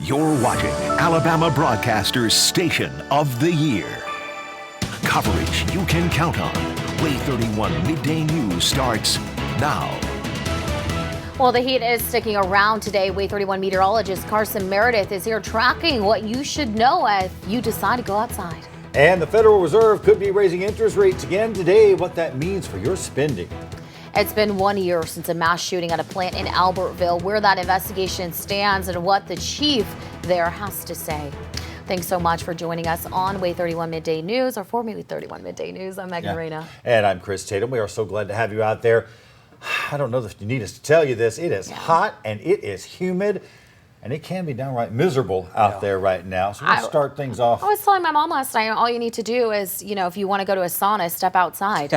You're watching Alabama Broadcasters Station of the Year. Coverage you can count on. WAAY 31 Midday News starts now. Well, the heat is sticking around today. WAAY 31 meteorologist Carson Meredith is here tracking what you should know as you decide to go outside. And the Federal Reserve could be raising interest rates again today, what that means for your spending. It's been 1 year since a mass shooting at a plant in Albertville, where that investigation stands and what the chief there has to say. Thanks so much for joining us on WAAY 31 Midday News, or for WAAY 31 Midday News. I'm Megan Reyna. And I'm Chris Tatum. We are so glad to have you out there. I don't know if you need us to tell you this. It is hot and it is humid. And it can be downright miserable out there right now. So we're going to start things off. I was telling my mom last night, all you need to do is, if you want to go to a sauna, step outside.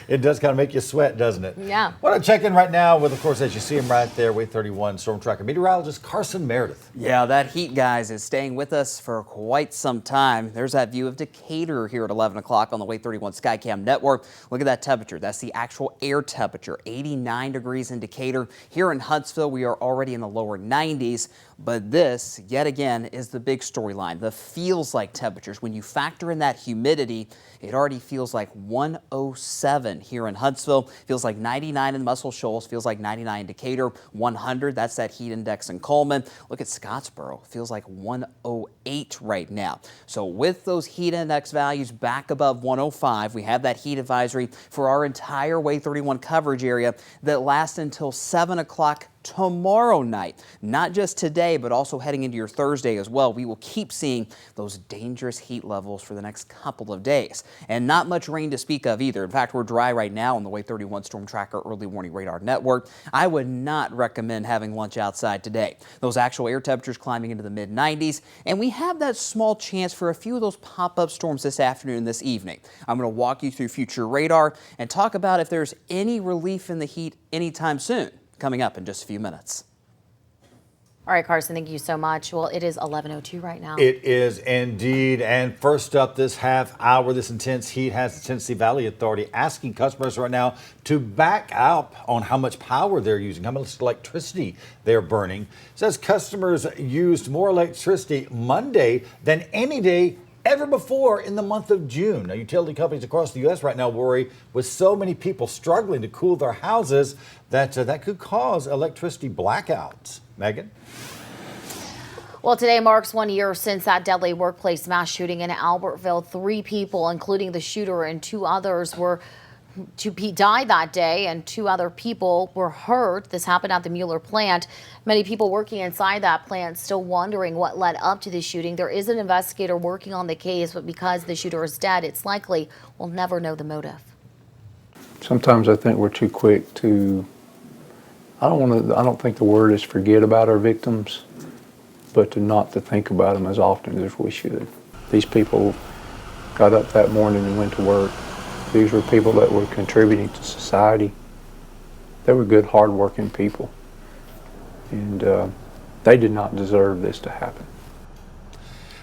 It does kind of make you sweat, doesn't it? Yeah. Want to check in right now with, of course, as you see him right there, WAAY 31 storm tracker meteorologist Carson Meredith. Yeah, that heat, guys, is staying with us for quite some time. There's that view of Decatur here at 11 o'clock on the WAAY 31 Skycam network. Look at that temperature. That's the actual air temperature, 89 degrees in Decatur. Here in Huntsville, we are already in the lower 90s. But this, yet again, is the big storyline, the feels like temperatures. When you factor in that humidity, it already feels like 107 here in Huntsville. Feels like 99 in Muscle Shoals, feels like 99 in Decatur, 100, that's that heat index in Coleman. Look at Scottsboro, feels like 108 right now. So with those heat index values back above 105, we have that heat advisory for our entire WAAY 31 coverage area that lasts until 7 o'clock tomorrow night. Not just today, but also heading into your Thursday as well. We will keep seeing those dangerous heat levels for the next couple of days. And not much rain to speak of either. In fact, we're dry right now on the WAAY 31 Storm Tracker Early Warning Radar Network. I would not recommend having lunch outside today. Those actual air temperatures climbing into the mid-90s, and we have that small chance for a few of those pop-up storms this afternoon and this evening. I'm going to walk you through future radar and talk about if there's any relief in the heat anytime soon. Coming up in just a few minutes. All right, Carson, thank you so much. Well, it is 11:02 right now. It is indeed. And first up this half hour, this intense heat has the Tennessee Valley Authority asking customers right now to back up on how much power they're using, how much electricity they're burning. It says customers used more electricity Monday than any day ever before in the month of June. Now, utility companies across the U.S. right now worry with so many people struggling to cool their houses that that could cause electricity blackouts. Megan? Well, today marks 1 year since that deadly workplace mass shooting in Albertville. 3 people, including the shooter and 2 others, died that day, and 2 other people were hurt. This happened at the Mueller plant. Many people working inside that plant still wondering what led up to the shooting. There is an investigator working on the case, but because the shooter is dead, it's likely we'll never know the motive. Sometimes I think we're too quick to, I don't think the word is forget about our victims, but not to think about them as often as we should. These people got up that morning and went to work. These were people that were contributing to society. They were good, hard-working people. And they did not deserve this to happen.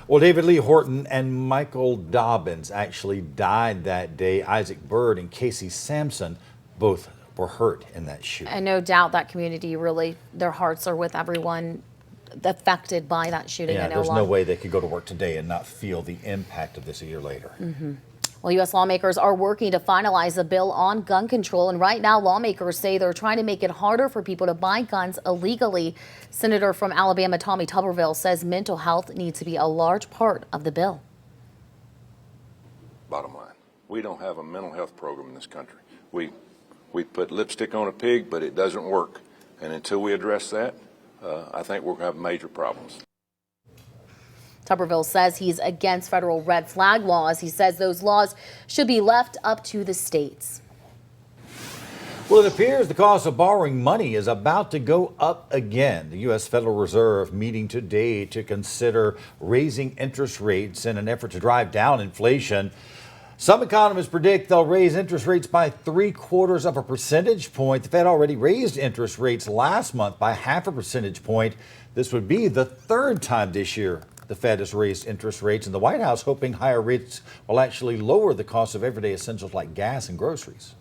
Well, David Lee Horton and Michael Dobbins actually died that day. Isaac Bird and Casey Sampson both were hurt in that shooting. And no doubt that community really, their hearts are with everyone affected by that shooting. Yeah, there's no way they could go to work today and not feel the impact of this a year later. Mm-hmm. Well, U.S. lawmakers are working to finalize a bill on gun control, and right now lawmakers say they're trying to make it harder for people to buy guns illegally. Senator from Alabama Tommy Tuberville says mental health needs to be a large part of the bill. Bottom line, we don't have a mental health program in this country. We put lipstick on a pig, but it doesn't work. And until we address that, I think we're going to have major problems. Tuberville says he's against federal red flag laws. He says those laws should be left up to the states. Well, it appears the cost of borrowing money is about to go up again. The U.S. Federal Reserve meeting today to consider raising interest rates in an effort to drive down inflation. Some economists predict they'll raise interest rates by 3/4 of a percentage point. The Fed already raised interest rates last month by 0.5 percentage point. This would be the 3rd time this year the Fed has raised interest rates, and the White House hoping higher rates will actually lower the cost of everyday essentials like gas and groceries.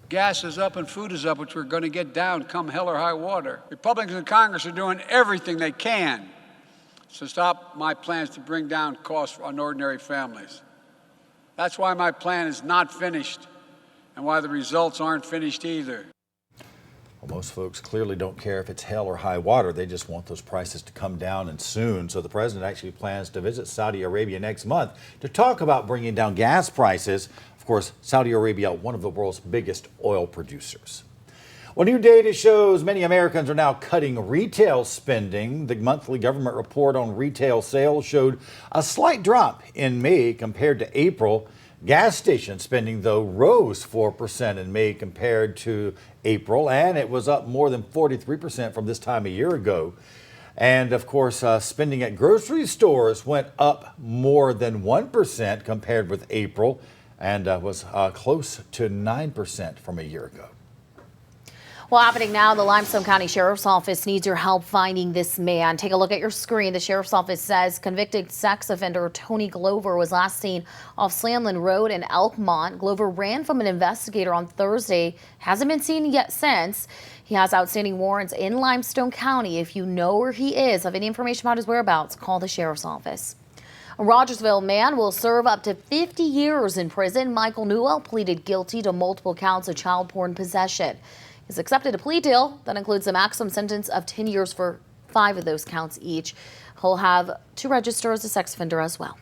Gas is up and food is up, which we're going to get down come hell or high water. Republicans in Congress are doing everything they can to stop my plans to bring down costs on ordinary families. That's why my plan is not finished and why the results aren't finished either. Well, most folks clearly don't care if it's hell or high water. They just want those prices to come down and soon. So the president actually plans to visit Saudi Arabia next month to talk about bringing down gas prices. Of course, Saudi Arabia, one of the world's biggest oil producers. Well, new data shows many Americans are now cutting retail spending. The monthly government report on retail sales showed a slight drop in May compared to April. Gas station spending, though, rose 4% in May compared to April, and it was up more than 43% from this time a year ago. And, of course, spending at grocery stores went up more than 1% compared with April and was close to 9% from a year ago. Well, happening now, the Limestone County Sheriff's Office needs your help finding this man. Take a look at your screen. The Sheriff's Office says convicted sex offender Tony Glover was last seen off Sandlin Road in Elkmont. Glover ran from an investigator on Thursday. Hasn't been seen yet since. He has outstanding warrants in Limestone County. If you know where he is, have any information about his whereabouts, call the Sheriff's Office. A Rogersville man will serve up to 50 years in prison. Michael Newell pleaded guilty to multiple counts of child porn possession. He's accepted a plea deal that includes a maximum sentence of 10 years for 5 of those counts each. He'll have to register as a sex offender as well.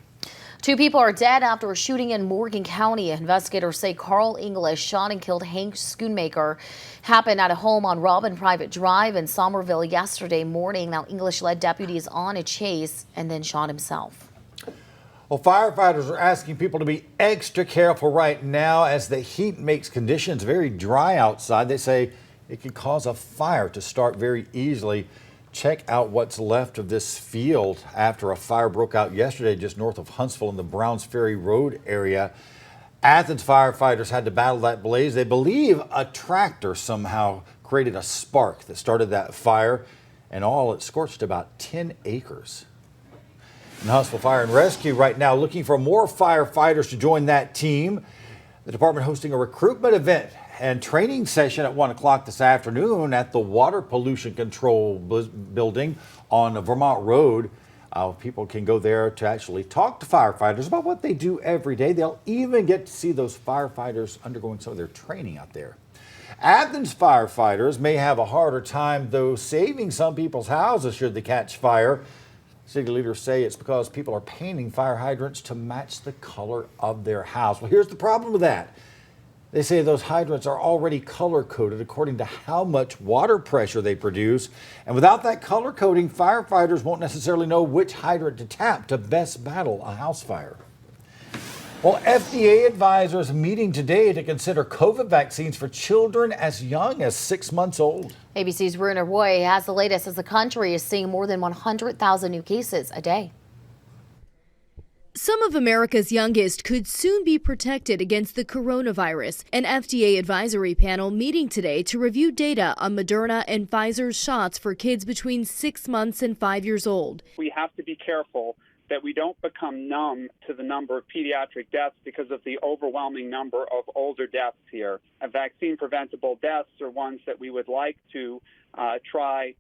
2 people are dead after a shooting in Morgan County. Investigators say Carl English shot and killed Hank Schoonmaker. Happened at a home on Robin Private Drive in Somerville yesterday morning. Now English led deputies on a chase and then shot himself. Well, firefighters are asking people to be extra careful right now as the heat makes conditions very dry outside. They say it could cause a fire to start very easily. Check out what's left of this field after a fire broke out yesterday just north of Huntsville in the Browns Ferry Road area. Athens firefighters had to battle that blaze. They believe a tractor somehow created a spark that started that fire, and all it scorched about 10 acres. And Huntsville Fire and Rescue right now looking for more firefighters to join that team. The department hosting a recruitment event and training session at 1 o'clock this afternoon at the Water Pollution Control Building on Vermont Road. People can go there to actually talk to firefighters about what they do every day. They'll even get to see those firefighters undergoing some of their training out there. Athens firefighters may have a harder time, though, saving some people's houses should they catch fire. City leaders say it's because people are painting fire hydrants to match the color of their house. Well, here's the problem with that. They say those hydrants are already color-coded according to how much water pressure they produce. And without that color coding, firefighters won't necessarily know which hydrant to tap to best battle a house fire. Well, FDA advisors meeting today to consider COVID vaccines for children as young as 6 months old. ABC's Runa Roy has the latest as the country is seeing more than 100,000 new cases a day. Some of America's youngest could soon be protected against the coronavirus. An FDA advisory panel meeting today to review data on Moderna and Pfizer's shots for kids between 6 months and 5 years old. We have to be careful that we don't become numb to the number of pediatric deaths because of the overwhelming number of older deaths here. Vaccine-preventable deaths are ones that we would like to try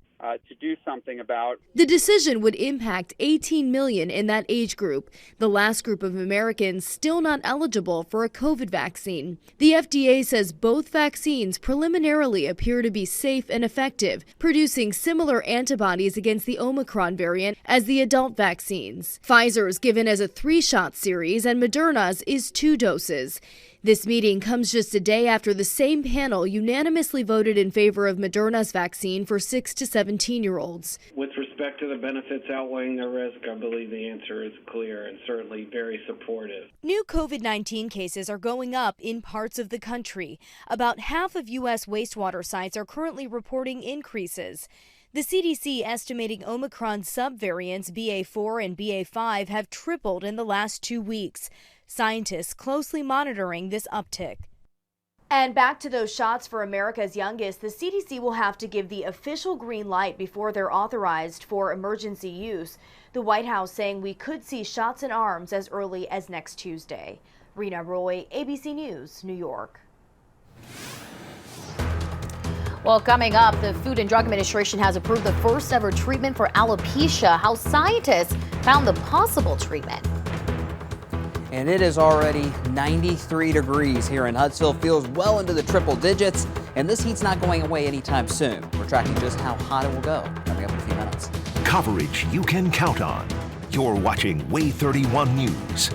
to do something about. The decision would impact 18 million in that age group, the last group of Americans still not eligible for a COVID vaccine. The FDA says both vaccines preliminarily appear to be safe and effective, producing similar antibodies against the Omicron variant as the adult vaccines. Pfizer's given as a 3-shot series and Moderna's is 2 doses. This meeting comes just a day after the same panel unanimously voted in favor of Moderna's vaccine for 6 to 17-year-olds. With respect to the benefits outweighing the risk, I believe the answer is clear and certainly very supportive. New COVID-19 cases are going up in parts of the country. About half of U.S. wastewater sites are currently reporting increases. The CDC estimating Omicron subvariants BA4 and BA5 have tripled in the last 2 weeks. Scientists closely monitoring this uptick. And back to those shots for America's youngest, the CDC will have to give the official green light before they're authorized for emergency use. The White House saying we could see shots in arms as early as next Tuesday. Rena Roy, ABC News, New York. Well, coming up, the Food and Drug Administration has approved the first ever treatment for alopecia, how scientists found the possible treatment. And it is already 93 degrees here in Huntsville, feels well into the triple digits, and this heat's not going away anytime soon. We're tracking just how hot it will go coming up in a few minutes. Coverage you can count on. You're watching WAAY 31 News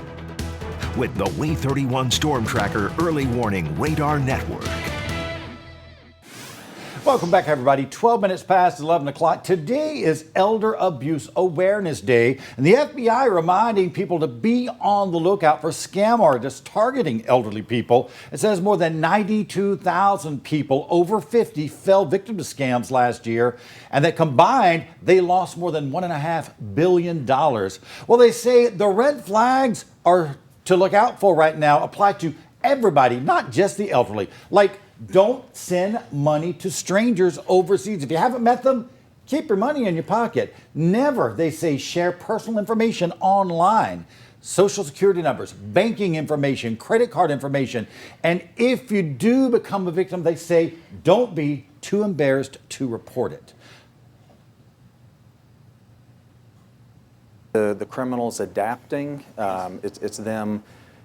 with the WAAY 31 Storm Tracker Early Warning Radar Network. Welcome back, everybody. 12 minutes past 11 o'clock. Today is Elder Abuse Awareness Day, and the FBI reminding people to be on the lookout for scam artists targeting elderly people. It says more than 92,000 people over 50 fell victim to scams last year, and that combined, they lost more than $1.5 billion. Well, they say the red flags are to look out for right now apply to everybody, not just the elderly. Like, don't send money to strangers overseas. If you haven't met them, keep your money in your pocket. Never, they say, share personal information online. Social security numbers, banking information, credit card information. And if you do become a victim, they say, don't be too embarrassed to report it. The criminals adapting, it's them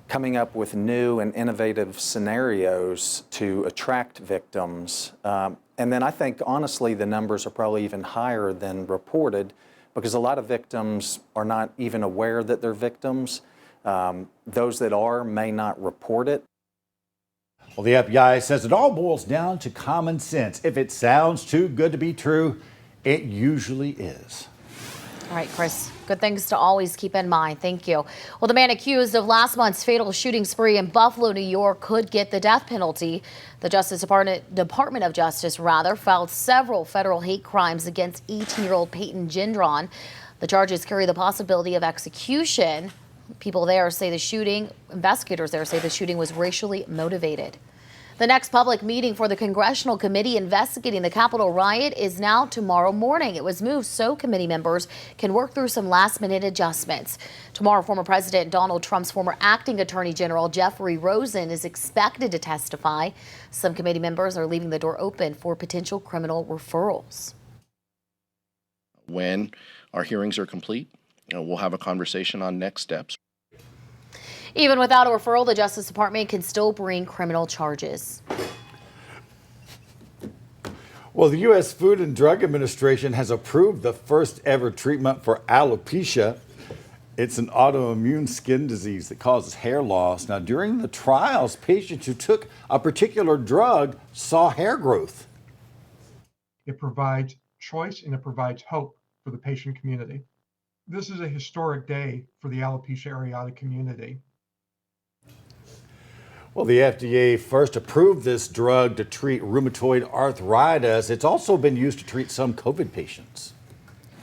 coming up with new and innovative scenarios to attract victims. And then I think, honestly, the numbers are probably even higher than reported because a lot of victims are not even aware that they're victims. Those that are may not report it. Well, the FBI says it all boils down to common sense. If it sounds too good to be true, it usually is. All right, Chris, good things to always keep in mind. Thank you. Well, the man accused of last month's fatal shooting spree in Buffalo, New York, could get the death penalty. The Department of Justice filed several federal hate crimes against 18-year-old Peyton Gendron. The charges carry the possibility of execution. Investigators there say the shooting was racially motivated. The next public meeting for the congressional committee investigating the Capitol riot is now tomorrow morning. It was moved so committee members can work through some last-minute adjustments. Tomorrow, former President Donald Trump's former acting Attorney General Jeffrey Rosen is expected to testify. Some committee members are leaving the door open for potential criminal referrals. When our hearings are complete, we'll have a conversation on next steps. Even without a referral, the Justice Department can still bring criminal charges. Well, the U.S. Food and Drug Administration has approved the first ever treatment for alopecia. It's an autoimmune skin disease that causes hair loss. Now, during the trials, patients who took a particular drug saw hair growth. It provides choice and it provides hope for the patient community. This is a historic day for the alopecia areata community. Well, the FDA first approved this drug to treat rheumatoid arthritis. It's also been used to treat some COVID patients.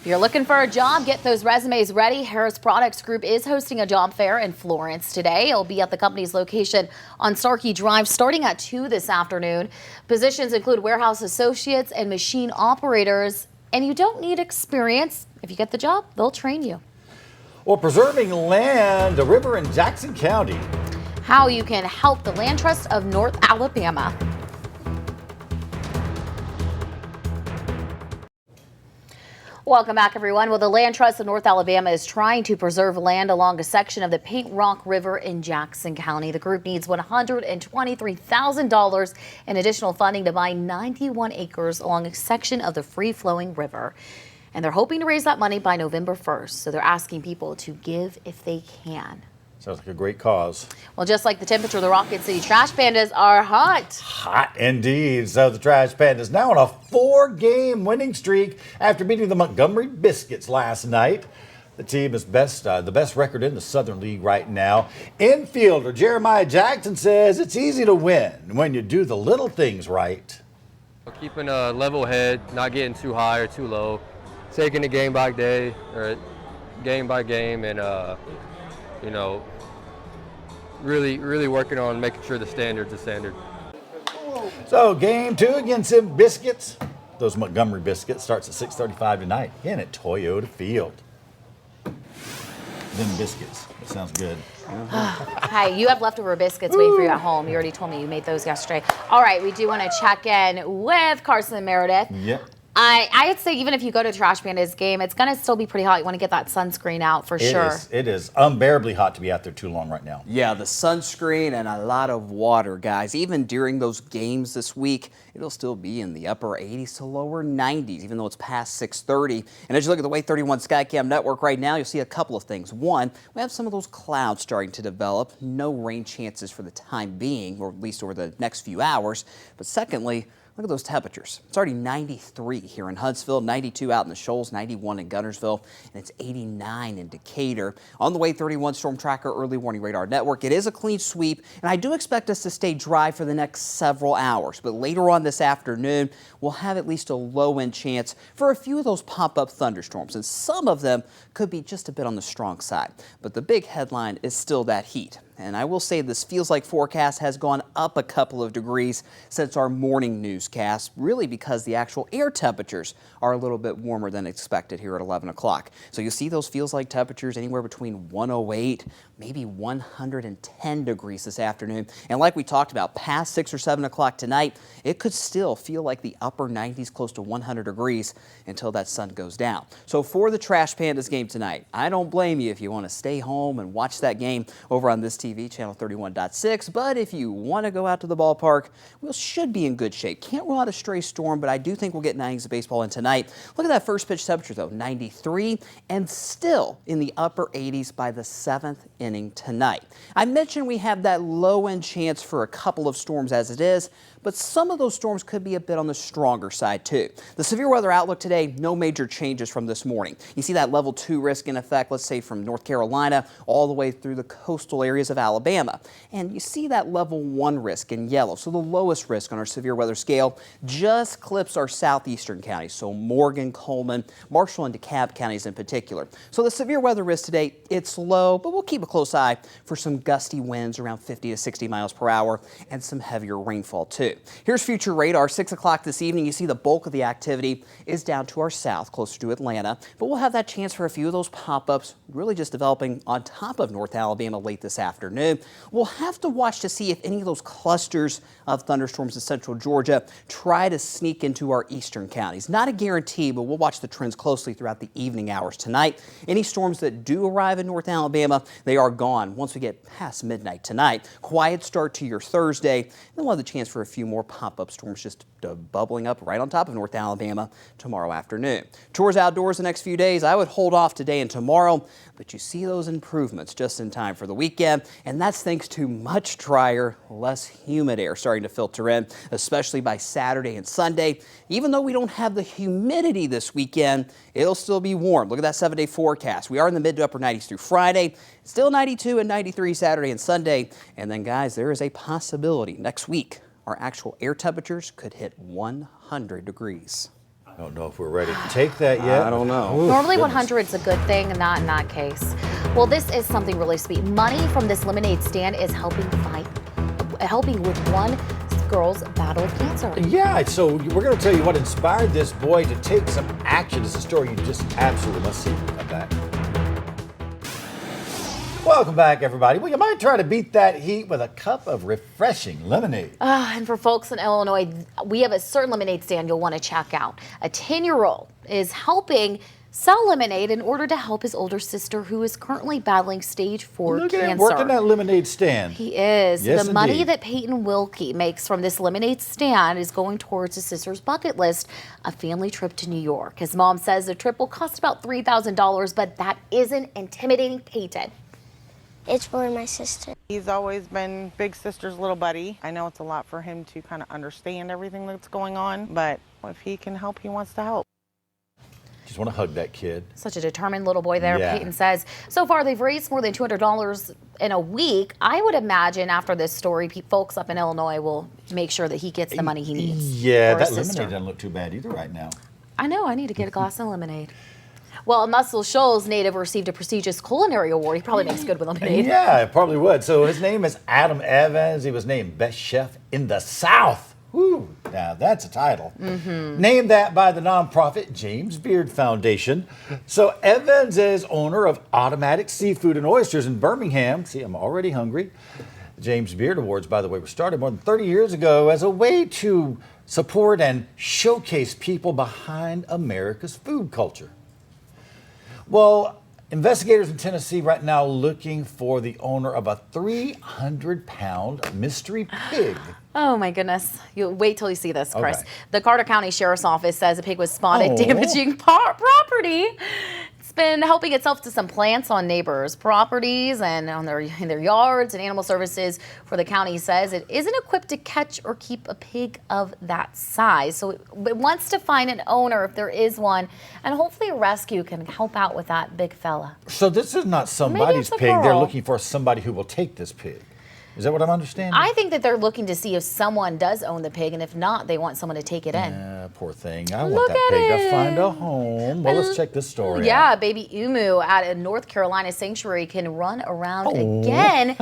If you're looking for a job, get those resumes ready. Harris Products Group is hosting a job fair in Florence today. It'll be at the company's location on Starkey Drive starting at 2 this afternoon. Positions include warehouse associates and machine operators, and you don't need experience. If you get the job, they'll train you. Well, preserving land, a river in Jackson County. How you can help the Land Trust of North Alabama. Welcome back, everyone. Well, the Land Trust of North Alabama is trying to preserve land along a section of the Paint Rock River in Jackson County. The group needs $123,000 in additional funding to buy 91 acres along a section of the free-flowing river. And they're hoping to raise that money by November 1st. So they're asking people to give if they can. Sounds like a great cause. Well, just like the temperature, the Rocket City Trash Pandas are hot. Hot indeed. So the Trash Pandas now on a 4-game winning streak after beating the Montgomery Biscuits last night. The team is the best record in the Southern League right now. Infielder Jeremiah Jackson says it's easy to win when you do the little things right. Keeping a level head, not getting too high or too low, taking it game by day or game by game, and really working on making sure the standard's a standard. So game 2 against them Biscuits. Those Montgomery Biscuits starts at 6:35 tonight again at Toyota Field. them biscuits. That sounds good. Hey, you have leftover biscuits waiting for you at home. You already told me you made those yesterday. All right, we do want to check in with Carson and Meredith. Yep. I'd say even if you go to Trash Panda's game, it's going to still be pretty hot. You want to get that sunscreen out for sure. It is unbearably hot to be out there too long right now. Yeah, the sunscreen and a lot of water, guys. Even during those games this week, it'll still be in the upper 80s to lower 90s, even though it's past 6:30. And as you look at the WAAY 31 Skycam network right now, you'll see a couple of things. One, we have some of those clouds starting to develop. No rain chances for the time being, or at least over the next few hours. But secondly, look at those temperatures. It's already 93 here in Huntsville, 92 out in the Shoals, 91 in Guntersville, and it's 89 in Decatur. On the WAAY 31 Storm Tracker Early Warning Radar Network, it is a clean sweep, and I do expect us to stay dry for the next several hours. But later on this afternoon, we'll have at least a low-end chance for a few of those pop-up thunderstorms, and some of them could be just a bit on the strong side. But the big headline is still that heat. And I will say this feels like forecast has gone up a couple of degrees since our morning newscast, really because the actual air temperatures are a little bit warmer than expected here at 11 o'clock. So you'll see those feels like temperatures anywhere between 108, maybe 110 degrees this afternoon. And like we talked about, past 6 or 7 o'clock tonight, it could still feel like the upper 90s, close to 100 degrees until that sun goes down. So for the Trash Pandas game tonight, I don't blame you if you want to stay home and watch that game over on this TV, channel 31.6. But if you want to go out to the ballpark, we should be in good shape. Can't rule out a stray storm, but I do think we'll get 9 innings of baseball in tonight. Look at that first pitch temperature, though, 93, and still in the upper 80s by the 7th inning tonight. I mentioned we have that low-end chance for a couple of storms as it is, but some of those storms could be a bit on the stronger side, too. The severe weather outlook today, no major changes from this morning. You see that level 2 risk in effect, let's say from North Carolina all the way through the coastal areas of Alabama. And you see that level 1 risk in yellow, so the lowest risk on our severe weather scale just clips our southeastern counties, so Morgan, Coleman, Marshall, and DeKalb counties in particular. So the severe weather risk today, it's low, but we'll keep a close eye for some gusty winds around 50 to 60 miles per hour and some heavier rainfall, too. Here's future radar. 6 o'clock this evening, you see the bulk of the activity is down to our south, closer to Atlanta. But we'll have that chance for a few of those pop-ups really just developing on top of North Alabama late this afternoon. We'll have to watch to see if any of those clusters of thunderstorms in central Georgia try to sneak into our eastern counties. Not a guarantee, but we'll watch the trends closely throughout the evening hours tonight. Any storms that do arrive in North Alabama, they are gone once we get past midnight tonight. Quiet start to your Thursday. Then we'll have the chance for a few more pop-up storms just bubbling up right on top of North Alabama tomorrow afternoon. Tours outdoors the next few days, I would hold off today and tomorrow, but you see those improvements just in time for the weekend, and that's thanks to much drier, less humid air starting to filter in, especially by Saturday and Sunday. Even though we don't have the humidity this weekend, it'll still be warm. Look at that 7-day forecast. We are in the mid to upper 90s through Friday, still 92 and 93 Saturday and Sunday, and then guys, there is a possibility next week our actual air temperatures could hit 100 degrees. I don't know if we're ready to take that yet. I don't know. Ooh, Normally goodness. 100 is a good thing, not in that case. Well, this is something really sweet. Money from this lemonade stand is helping with one girl's battle with cancer. Yeah, so we're going to tell you what inspired this boy to take some action. It's a story you just absolutely must see. Come back. Welcome back, everybody. Well, you might try to beat that heat with a cup of refreshing lemonade. And for folks in Illinois, we have a certain lemonade stand you'll want to check out. A 10-year-old is helping sell lemonade in order to help his older sister who is currently battling stage 4 Look cancer. at him working that lemonade stand. He is. Yes, the money indeed. that Peyton Wilkie makes from this lemonade stand is going towards his sister's bucket list, a family trip to New York. His mom says the trip will cost about $3,000, but that isn't intimidating Peyton. It's for my sister. He's always been big sister's little buddy. I know it's a lot for him to kind of understand everything that's going on, but if he can help, he wants to help. Just want to hug that kid. Such a determined little boy there, Yeah. Peyton says. So far, they've raised more than $200 in a week. I would imagine after this story, folks up in Illinois will make sure that he gets the money he needs. Yeah, for that his lemonade sister. doesn't look too bad either right now. I know, I need to get a glass of lemonade. Well, a Muscle Shoals native received a prestigious culinary award. He probably makes good with lemonade. Yeah, it probably would. So his name is Adam Evans. He was named Best Chef in the South. Woo. Now, that's a title. Named that by the nonprofit James Beard Foundation. So Evans is owner of Automatic Seafood and Oysters in Birmingham. See, I'm already hungry. The James Beard Awards, by the way, were started more than 30 years ago as a way to support and showcase people behind America's food culture. Well, investigators in Tennessee right now looking for the owner of a 300-pound mystery pig. Oh my goodness. You'll wait till you see this, Chris. Okay. The Carter County Sheriff's Office says a pig was spotted damaging property. It's been helping itself to some plants on neighbors' properties and in their yards. And Animal Services for the county says it isn't equipped to catch or keep a pig of that size. So it wants to find an owner if there is one, and hopefully a rescue can help out with that big fella. So this is not somebody's Maybe it's a pig. They're girl. looking for somebody who will take this pig. Is that what I'm understanding? I think that they're looking to see if someone does own the pig, and if not, they want someone to take it in. Poor thing. I Look want that at pig to it. find a home. Well, let's check this story Yeah, out. baby emu at a North Carolina sanctuary can run around again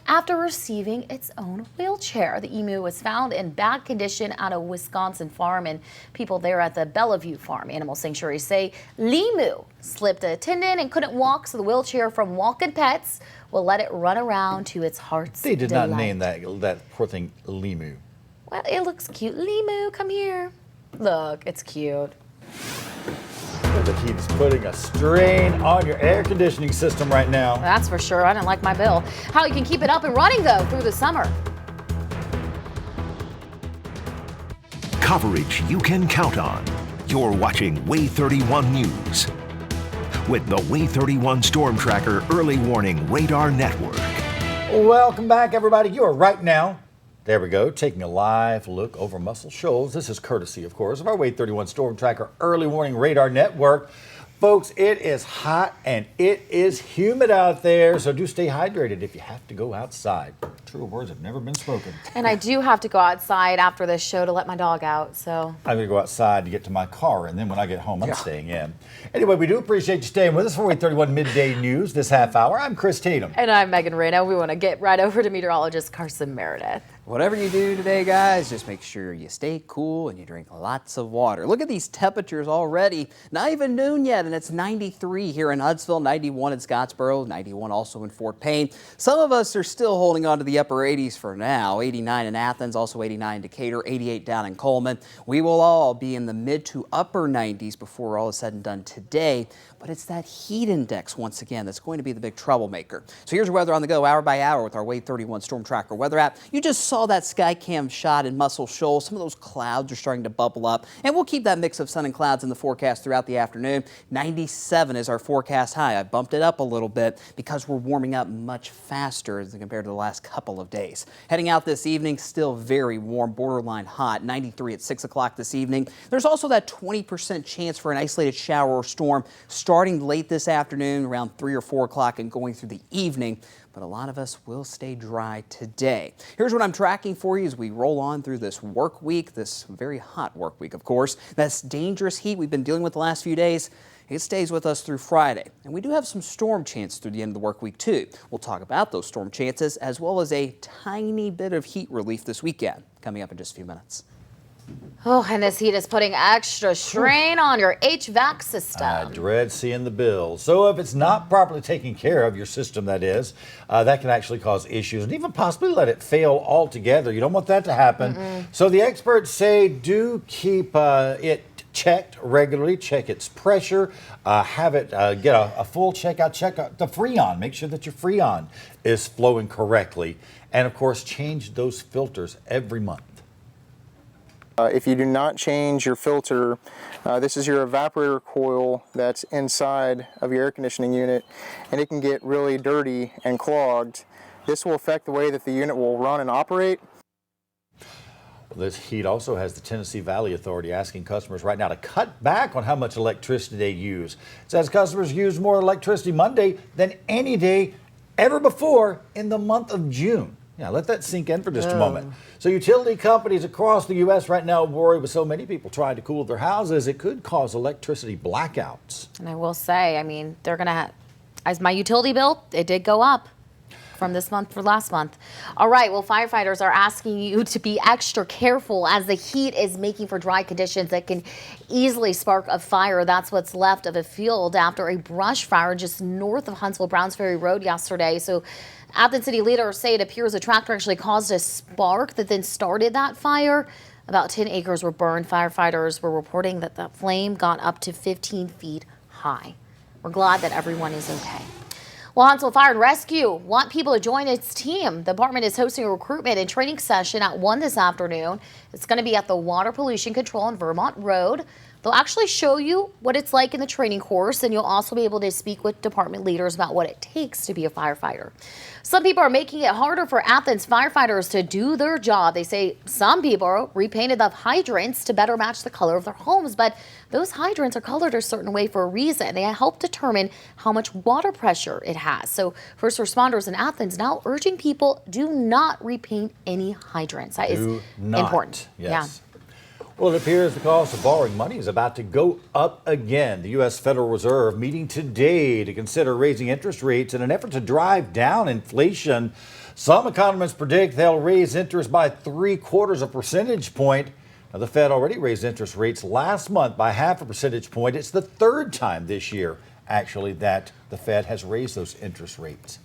after receiving its own wheelchair. The emu was found in bad condition at a Wisconsin farm, and people there at the Bellevue Farm Animal Sanctuary say Limu slipped a tendon and couldn't walk, so the wheelchair from Walking Pets will let it run around to its heart's They did delight. not name that poor thing Limu. Well, it looks cute. Limu, come here. Look, it's cute. The heat is putting a strain on your air conditioning system right now. That's for sure. I didn't like my bill. How you can keep it up and running, though, through the summer. Coverage you can count on. You're watching WAAY 31 News with the WAAY 31 Storm Tracker Early Warning Radar Network. Welcome back, everybody. You are right now, there we go, taking a live look over Muscle Shoals. This is courtesy, of course, of our WAAY 31 Storm Tracker Early Warning Radar Network. Folks, it is hot and it is humid out there, so do stay hydrated if you have to go outside. True words have never been spoken. And I do have to go outside after this show to let my dog out, so. I'm going to go outside to get to my car, and then when I get home, I'm staying in. Anyway, we do appreciate you staying with us for WAAY 31 Midday News this half hour. I'm Chris Tatum. And I'm Megan Reno. We want to get right over to meteorologist Carson Meredith. Whatever you do today, guys, just make sure you stay cool and you drink lots of water. Look at these temperatures already. Not even noon yet, and it's 93 here in Huntsville, 91 in Scottsboro, 91 also in Fort Payne. Some of us are still holding on to the upper 80s for now. 89 in Athens, also 89 in Decatur, 88 down in Coleman. We will all be in the mid to upper 90s before all is said and done today. But it's that heat index, once again, that's going to be the big troublemaker. So here's your weather on the go, hour by hour with our WAAY 31 Storm Tracker weather app. You just saw that Skycam shot in Muscle Shoals. Some of those clouds are starting to bubble up, and we'll keep that mix of sun and clouds in the forecast throughout the afternoon. 97 is our forecast high. I bumped it up a little bit because we're warming up much faster as compared to the last couple of days. Heading out this evening, still very warm, borderline hot. 93 at 6 o'clock this evening. There's also that 20% chance for an isolated shower or storm starting late this afternoon around 3 or 4 o'clock and going through the evening. But a lot of us will stay dry today. Here's what I'm tracking for you as we roll on through this work week, this very hot work week, of course. That's dangerous heat we've been dealing with the last few days. It stays with us through Friday. And we do have some storm chances through the end of the work week, too. We'll talk about those storm chances as well as a tiny bit of heat relief this weekend coming up in just a few minutes. Oh, and this heat is putting extra strain on your HVAC system. I dread seeing the bills. So if it's not properly taken care of, your system that is, that can actually cause issues and even possibly let it fail altogether. You don't want that to happen. So the experts say do keep it checked regularly, check its pressure, have it get a full checkout, check out the Freon, make sure that your Freon is flowing correctly. And of course, change those filters every month. If you do not change your filter, this is your evaporator coil that's inside of your air conditioning unit, and it can get really dirty and clogged. This will affect the way that the unit will run and operate. This heat also has the Tennessee Valley Authority asking customers right now to cut back on how much electricity they use. It says customers use more electricity Monday than any day ever before in the month of June. Yeah, let that sink in for just a moment. So utility companies across the U.S. right now worry with so many people trying to cool their houses, it could cause electricity blackouts. And I will say, I mean, they're going to have, as my utility bill, it did go up. from this month for last month. All right, well, firefighters are asking you to be extra careful as the heat is making for dry conditions that can easily spark a fire. That's what's left of a field after a brush fire just north of Huntsville Browns Ferry Road yesterday. So Athens city leaders say it appears a tractor actually caused a spark that then started that fire. About 10 acres were burned. Firefighters were reporting that the flame got up to 15 feet high. We're glad that everyone is okay. Well, Huntsville Fire and Rescue want people to join its team. The department is hosting a recruitment and training session at 1 this afternoon. It's going to be at the Water Pollution Control on Vermont Road. They'll actually show you what it's like in the training course, and you'll also be able to speak with department leaders about what it takes to be a firefighter. Some people are making it harder for Athens firefighters to do their job. They say some people repainted the hydrants to better match the color of their homes, but those hydrants are colored a certain way for a reason. They help determine how much water pressure it has. So first responders in Athens now urging people do not repaint any hydrants. That is important. Yes. Yeah. Well, it appears the cost of borrowing money is about to go up again. The U.S. Federal Reserve meeting today to consider raising interest rates in an effort to drive down inflation. Some economists predict they'll raise interest by 0.75 percentage point. Now, the Fed already raised interest rates last month by 0.5 percentage point. It's the third time this year, actually, that the Fed has raised those interest rates.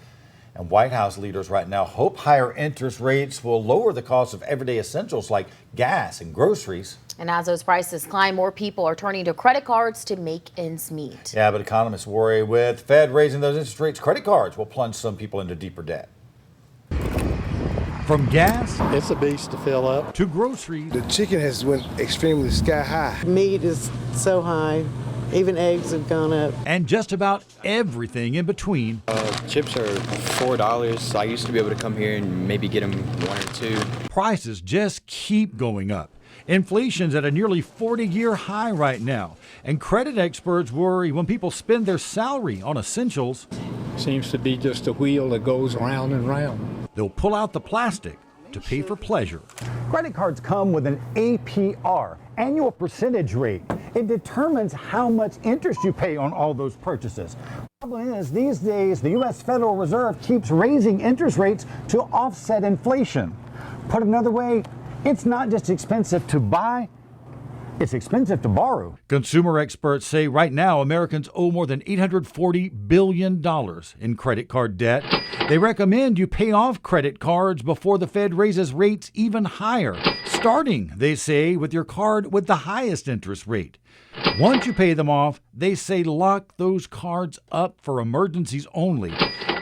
And White House leaders right now hope higher interest rates will lower the cost of everyday essentials like gas and groceries. And as those prices climb, more people are turning to credit cards to make ends meet. Yeah, but economists worry with Fed raising those interest rates, credit cards will plunge some people into deeper debt. From gas, it's a beast to fill up, to groceries. The chicken has went extremely sky high. Meat is so high. Even eggs have gone up. And just about everything in between. Chips are $4. I used to be able to come here and maybe get them 1 or 2. Prices just keep going up. Inflation's at a nearly 40-year high right now. And credit experts worry when people spend their salary on essentials. Seems to be just a wheel that goes round and round. They'll pull out the plastic to pay for pleasure. Credit cards come with an APR, annual percentage rate. It determines how much interest you pay on all those purchases. The problem is, these days, the U.S. Federal Reserve keeps raising interest rates to offset inflation. Put another way, it's not just expensive to buy, it's expensive to borrow. Consumer experts say right now Americans owe more than $840 billion in credit card debt. They recommend you pay off credit cards before the Fed raises rates even higher, starting, they say, with your card with the highest interest rate. Once you pay them off, they say lock those cards up for emergencies only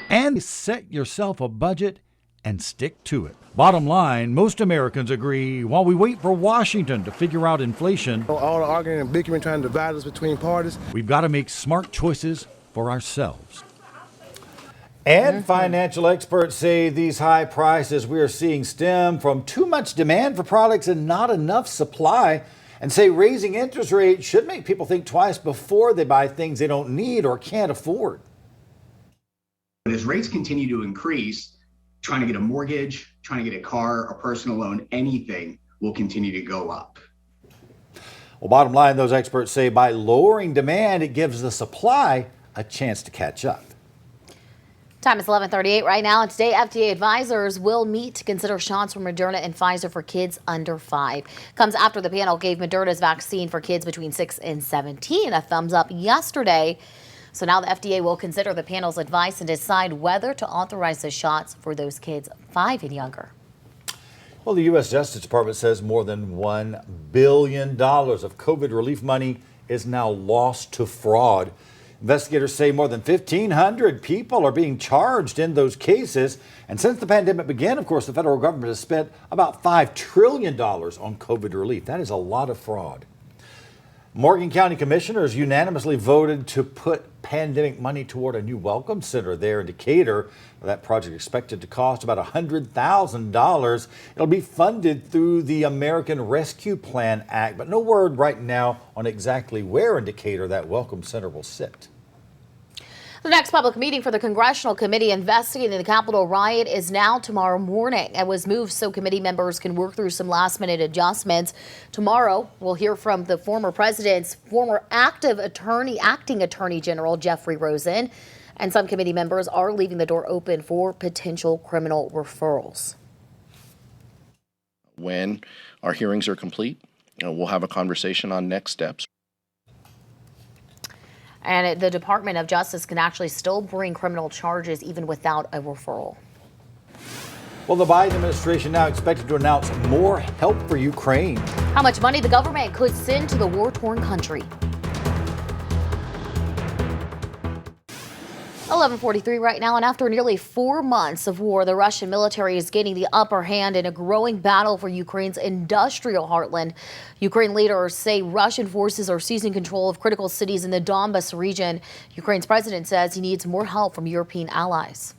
and set yourself a budget and stick to it. Bottom line, most Americans agree while we wait for Washington to figure out inflation, All the arguing and bickering trying to divide us between parties. we've got to make smart choices for ourselves. And financial experts say these high prices we are seeing stem from too much demand for products and not enough supply, and say raising interest rates should make people think twice before they buy things they don't need or can't afford. But as rates continue to increase, trying to get a mortgage, trying to get a car, a personal loan, anything will continue to go up. Well, bottom line, those experts say by lowering demand, it gives the supply a chance to catch up. Time is 11:38 right now, and today FDA advisors will meet to consider shots from Moderna and Pfizer for kids under 5. Comes after the panel gave Moderna's vaccine for kids between 6 and 17 a thumbs up yesterday. So now the FDA will consider the panel's advice and decide whether to authorize the shots for those kids 5 and younger. Well, the U.S. Justice Department says more than $1 billion of COVID relief money is now lost to fraud. Investigators say more than 1,500 people are being charged in those cases. And since the pandemic began, of course, the federal government has spent about $5 trillion on COVID relief. That is a lot of fraud. Morgan County commissioners unanimously voted to put pandemic money toward a new welcome center there in Decatur. That project is expected to cost about $100,000. It'll be funded through the American Rescue Plan Act, but no word right now on exactly where in Decatur that welcome center will sit. The next public meeting for the Congressional Committee investigating the Capitol riot is now tomorrow morning. It was moved so committee members can work through some last-minute adjustments. Tomorrow, we'll hear from the former president's former acting Attorney General, Jeffrey Rosen. And some committee members are leaving the door open for potential criminal referrals. When our hearings are complete, we'll have a conversation on next steps. And the Department of Justice can actually still bring criminal charges even without a referral. Well, the Biden administration now expected to announce more help for Ukraine. How much money the government could send to the war-torn country. 11:43 right now, and after nearly 4 months of war, the Russian military is gaining the upper hand in a growing battle for Ukraine's industrial heartland. Ukraine leaders say Russian forces are seizing control of critical cities in the Donbas region. Ukraine's president says he needs more help from European allies.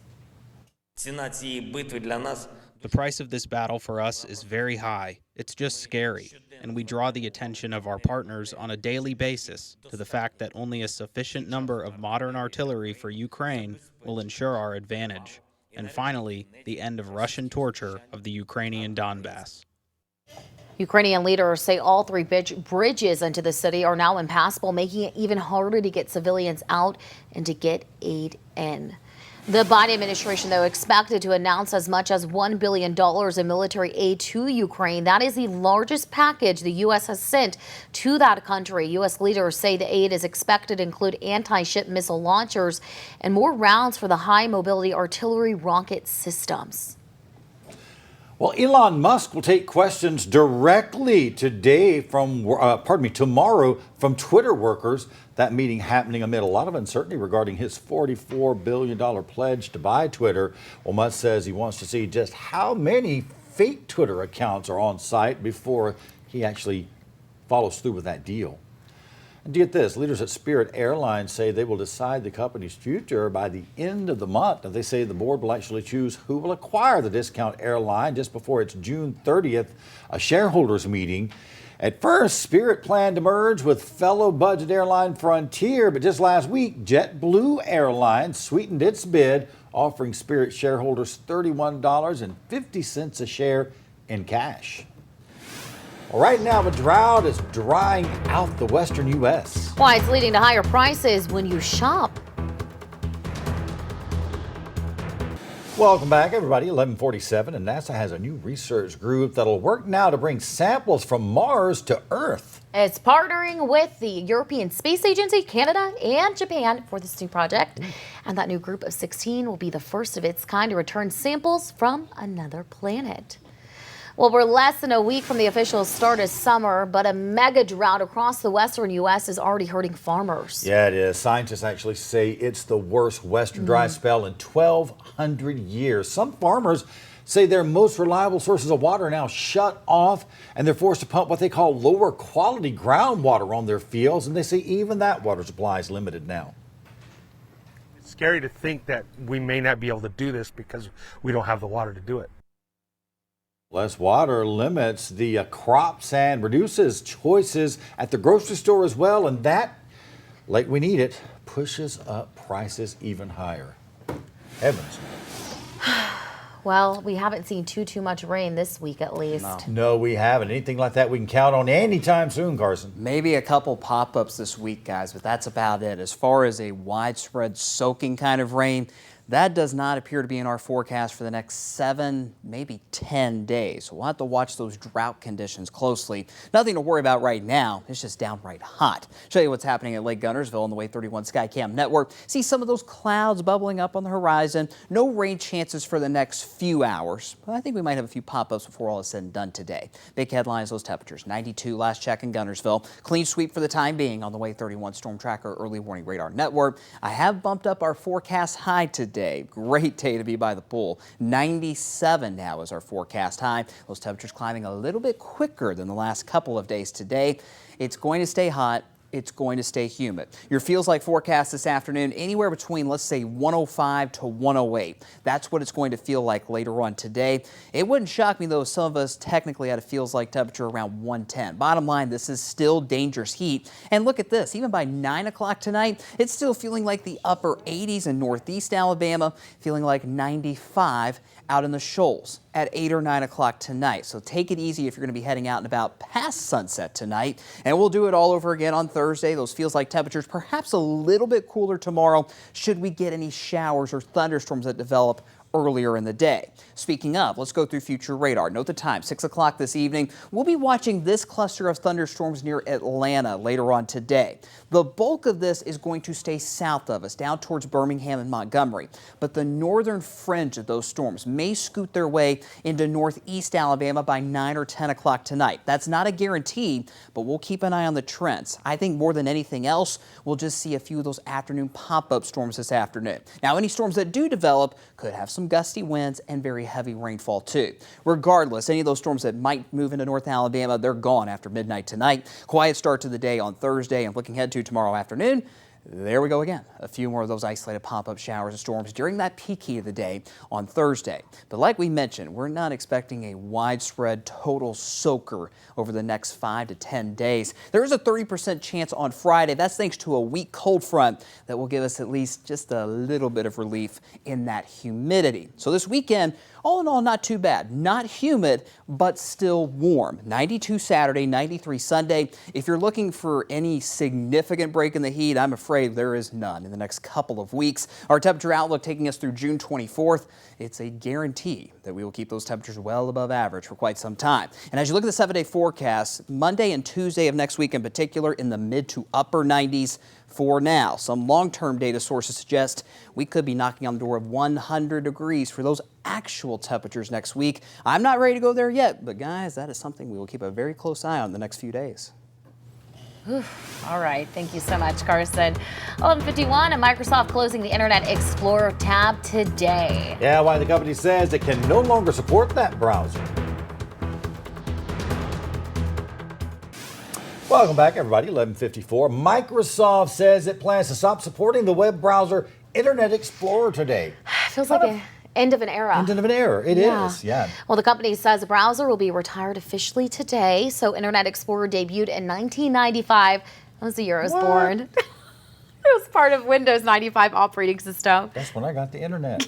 The price of this battle for us is very high. It's just scary, and we draw the attention of our partners on a daily basis to the fact that only a sufficient number of modern artillery for Ukraine will ensure our advantage. And finally, the end of Russian torture of the Ukrainian Donbass. Ukrainian leaders say all 3 bridges into the city are now impassable, making it even harder to get civilians out and to get aid in. The Biden administration, though, expected to announce as much as $1 billion in military aid to Ukraine. That is the largest package the U.S. has sent to that country. U.S. leaders say the aid is expected to include anti-ship missile launchers and more rounds for the high-mobility artillery rocket systems. Well, Elon Musk will take questions directly tomorrow from Twitter workers. That meeting happening amid a lot of uncertainty regarding his $44 billion pledge to buy Twitter. Well, Musk says he wants to see just how many fake Twitter accounts are on site before he actually follows through with that deal. And get this, leaders at Spirit Airlines say they will decide the company's future by the end of the month. And they say the board will actually choose who will acquire the discount airline just before its June 30th shareholders meeting. At first, Spirit planned to merge with fellow budget airline Frontier, but just last week, JetBlue Airlines sweetened its bid, offering Spirit shareholders $31.50 a share in cash. Well, right now, the drought is drying out the western U.S. Why it's leading to higher prices when you shop. Welcome back, everybody. 11:47, and NASA has a new research group that'll work now to bring samples from Mars to Earth. It's partnering with the European Space Agency, Canada, and Japan for this new project. And that new group of 16 will be the first of its kind to return samples from another planet. Well, we're less than a week from the official start of summer, but a mega drought across the western U.S. is already hurting farmers. Yeah, it is. Scientists actually say it's the worst western dry spell in 1,200 years. Some farmers say their most reliable sources of water are now shut off, and they're forced to pump what they call lower quality groundwater on their fields, and they say even that water supply is limited now. It's scary to think that we may not be able to do this because we don't have the water to do it. Less water limits the crops and reduces choices at the grocery store as well, and that, like we need it, pushes up prices even higher. Heavens. Well, we haven't seen too much rain this week, at least. No, we haven't. Anything like that we can count on anytime soon, Carson. Maybe a couple pop-ups this week, guys, but that's about it. As far as a widespread soaking kind of rain, that does not appear to be in our forecast for the next 7, maybe 10 days. So we'll have to watch those drought conditions closely. Nothing to worry about right now. It's just downright hot. Show you what's happening at Lake Guntersville on the WAAY 31 Skycam network. See some of those clouds bubbling up on the horizon. No rain chances for the next few hours. But I think we might have a few pop-ups before all is said and done today. Big headlines, those temperatures. 92 last check in Guntersville. Clean sweep for the time being on the WAAY 31 Storm Tracker early warning radar network. I have bumped up our forecast high today. Great day to be by the pool. 97 now is our forecast high. Those temperatures climbing a little bit quicker than the last couple of days today. It's going to stay hot. It's going to stay humid. Your feels like forecast this afternoon, anywhere between, let's say, 105 to 108. That's what it's going to feel like later on today. It wouldn't shock me, though, if some of us technically had a feels like temperature around 110. Bottom line, this is still dangerous heat. And look at this, even by 9 o'clock tonight, it's still feeling like the upper 80s in northeast Alabama, feeling like 95 out in the shoals. at 8 or 9 o'clock tonight. So take it easy if you're going to be heading out and about past sunset tonight. And we'll do it all over again on Thursday. Those feels like temperatures perhaps a little bit cooler tomorrow should we get any showers or thunderstorms that develop earlier in the day. Speaking of, let's go through future radar. Note the time, 6 o'clock this evening. We'll be watching this cluster of thunderstorms near Atlanta later on today. The bulk of this is going to stay south of us, down towards Birmingham and Montgomery. But the northern fringe of those storms may scoot their way into northeast Alabama by 9 or 10 o'clock tonight. That's not a guarantee, but we'll keep an eye on the trends. I think more than anything else, we'll just see a few of those afternoon pop-up storms this afternoon. Now, any storms that do develop could have some gusty winds and very heavy rainfall too. Regardless, any of those storms that might move into North Alabama, they're gone after midnight tonight. Quiet start to the day on Thursday, and looking ahead to tomorrow afternoon, there we go again. A few more of those isolated pop-up showers and storms during that peak heat of the day on Thursday. But like we mentioned, we're not expecting a widespread total soaker over the next 5 to 10 days. There is a 30% chance on Friday. That's thanks to a weak cold front that will give us at least just a little bit of relief in that humidity. So this weekend, all in all, not too bad. Not humid, but still warm. 92 Saturday, 93 Sunday. If you're looking for any significant break in the heat, I'm afraid there is none in the next couple of weeks. Our temperature outlook taking us through June 24th. It's a guarantee that we will keep those temperatures well above average for quite some time. And as you look at the 7-day forecast, Monday and Tuesday of next week in particular in the mid to upper 90s. For now, some long-term data sources suggest we could be knocking on the door of 100 degrees for those actual temperatures next week. I'm not ready to go there yet, but guys, that is something we will keep a very close eye on the next few days. All right. Thank you so much, Carson. 11:51 and Microsoft closing the Internet Explorer tab today. Yeah, why the company says it can no longer support that browser. Welcome back, everybody. 11:54. Microsoft says it plans to stop supporting the web browser Internet Explorer today. Feels like an end of an era. End of an era. It is. Yeah. Well, the company says the browser will be retired officially today. So Internet Explorer debuted in 1995. That was the year I was born. It was part of Windows 95 operating system. That's when I got the internet.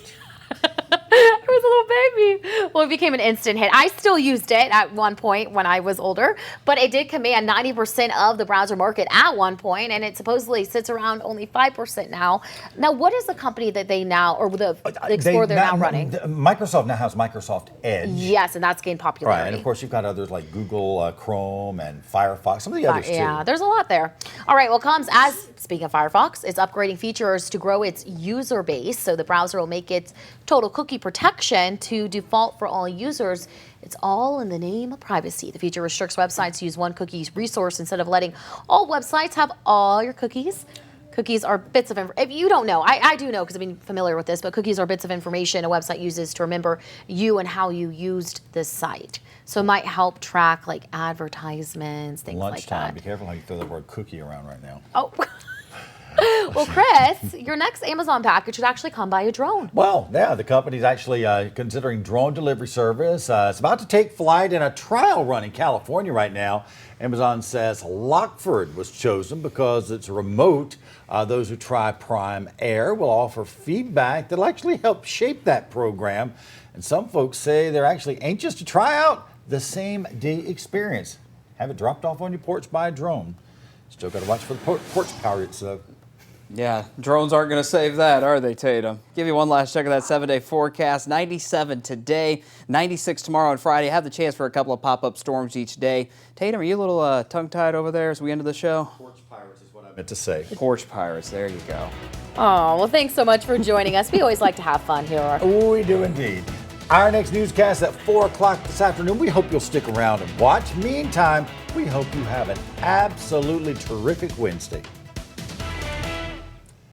I was a little baby. Well, it became an instant hit. I still used it at one point when I was older, but it did command 90% of the browser market at one point, and it supposedly sits around only 5% now. Now, what is the company that they now, or the Explorer they're now running? Microsoft now has Microsoft Edge. Yes, and that's gained popularity. Right, and of course you've got others like Google Chrome and Firefox, some of the others too. Yeah, there's a lot there. All right, well, comes as, speaking of Firefox, it's upgrading features to grow its user base, so the browser will make its total cookie protection to default for all users. It's all in the name of privacy. The feature restricts websites to use one cookie resource instead of letting all websites have all your cookies. Cookies are bits of information. If you don't know, I do know because I've been familiar with this, but cookies are bits of information a website uses to remember you and how you used the site. So it might help track like advertisements, things like that. Lunchtime. Be careful how you throw the word cookie around right now. Oh. Well, Chris, your next Amazon package should actually come by a drone. Well, yeah, the company's actually considering drone delivery service. It's about to take flight in a trial run in California right now. Amazon says Lockford was chosen because it's remote. Those who try Prime Air will offer feedback that'll actually help shape that program. And some folks say they're actually anxious to try out the same day experience. Have it dropped off on your porch by a drone. Still got to watch for the porch pirates, though. Yeah, drones aren't going to save that, are they, Tatum? Give you one last check of that 7-day forecast. 97 today, 96 tomorrow and Friday. Have the chance for a couple of pop-up storms each day. Tatum, are you a little tongue-tied over there as we end the show? Porch pirates is what I meant to say. Porch pirates, there you go. Oh, well, thanks so much for joining us. We always like to have fun here. We do indeed. Our next newscast at 4 o'clock this afternoon. We hope you'll stick around and watch. Meantime, we hope you have an absolutely terrific Wednesday.